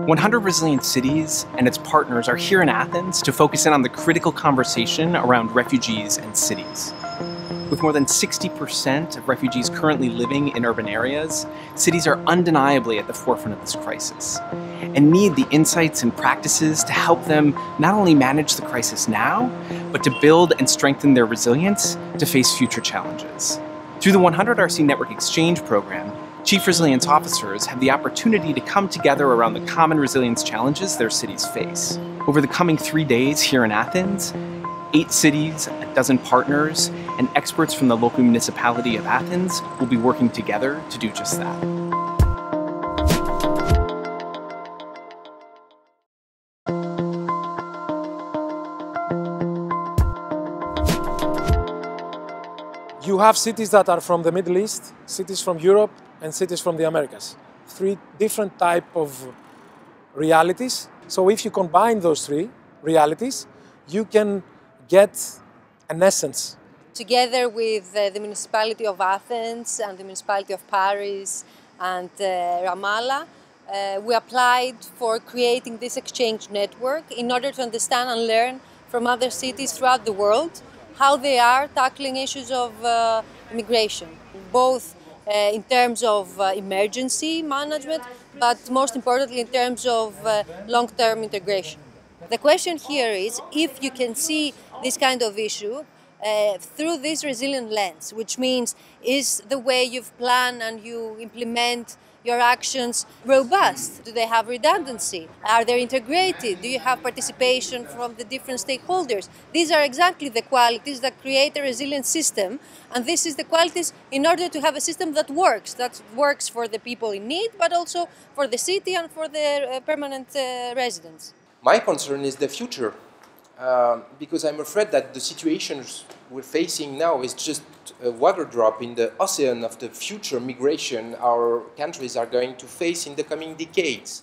100 Resilient Cities and its partners are here in Athens to focus in on the critical conversation around refugees and cities. With more than 60% of refugees currently living in urban areas, cities are undeniably at the forefront of this crisis and need the insights and practices to help them not only manage the crisis now, but to build and strengthen their resilience to face future challenges. Through the 100 RC Network Exchange program, Chief Resilience Officers have the opportunity to come together around the common resilience challenges their cities face. Over the coming 3 days here in Athens, 8 cities, a dozen partners, and experts from the local municipality of Athens will be working together to do just that. You have cities that are from the Middle East, cities from Europe, and cities from the Americas. 3 different types of realities. So if you combine those 3 realities, you can get an essence. Together with the municipality of Athens and the municipality of Paris and Ramallah, we applied for creating this exchange network in order to understand and learn from other cities throughout the world how they are tackling issues of immigration, both in terms of emergency management, but most importantly in terms of long-term integration. The question here is if you can see this kind of issue through this resilient lens, which means is the way you've planned and you implement your actions robust? Do they have redundancy? Are they integrated? Do you have participation from the different stakeholders? These are exactly the qualities that create a resilient system, and this is the qualities in order to have a system that works for the people in need, but also for the city and for the permanent residents. My concern is the future, because I'm afraid that the situations we're facing now is just a water drop in the ocean of the future migration our countries are going to face in the coming decades.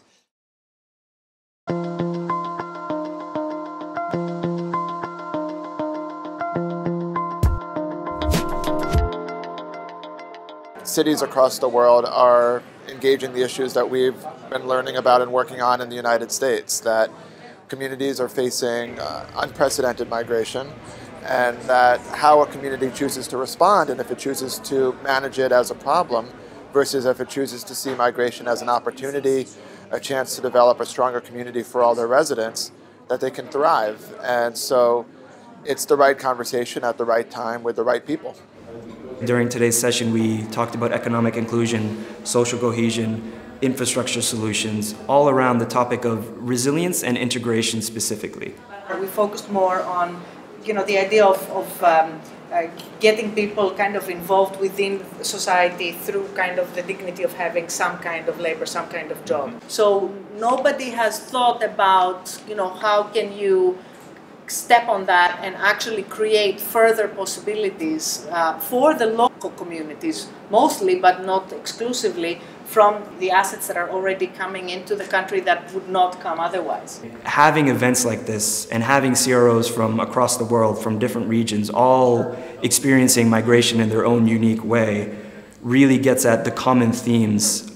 Cities across the world are engaging the issues that we've been learning about and working on in the United States, that communities are facing unprecedented migration, and that how a community chooses to respond and if it chooses to manage it as a problem versus if it chooses to see migration as an opportunity, a chance to develop a stronger community for all their residents, that they can thrive. And so it's the right conversation at the right time with the right people. During today's session, we talked about economic inclusion, social cohesion, infrastructure solutions, all around the topic of resilience and integration specifically. We focused more on the idea of getting people kind of involved within society through kind of the dignity of having some kind of labor, some kind of job. So nobody has thought about, how can you step on that and actually create further possibilities for the local communities, mostly but not exclusively, from the assets that are already coming into the country that would not come otherwise. Having events like this and having CROs from across the world, from different regions, all experiencing migration in their own unique way, really gets at the common themes,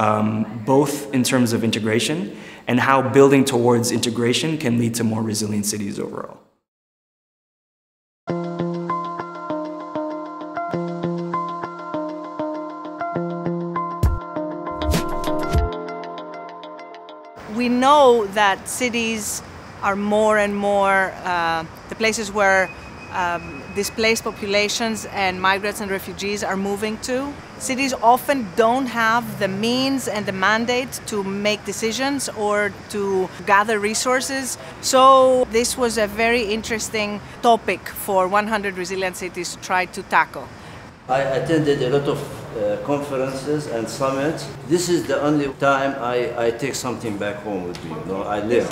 both in terms of integration and how building towards integration can lead to more resilient cities overall. We know that cities are more and more the places where displaced populations and migrants and refugees are moving to. Cities often don't have the means and the mandate to make decisions or to gather resources. So this was a very interesting topic for 100 Resilient Cities to try to tackle. I attended a lot of conferences and summits. This is the only time I take something back home with me. I live.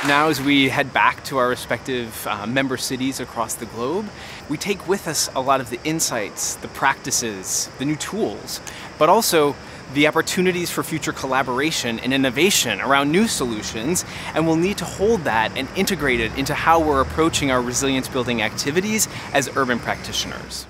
Now, as we head back to our respective member cities across the globe, we take with us a lot of the insights, the practices, the new tools, but also the opportunities for future collaboration and innovation around new solutions, and we'll need to hold that and integrate it into how we're approaching our resilience building activities as urban practitioners.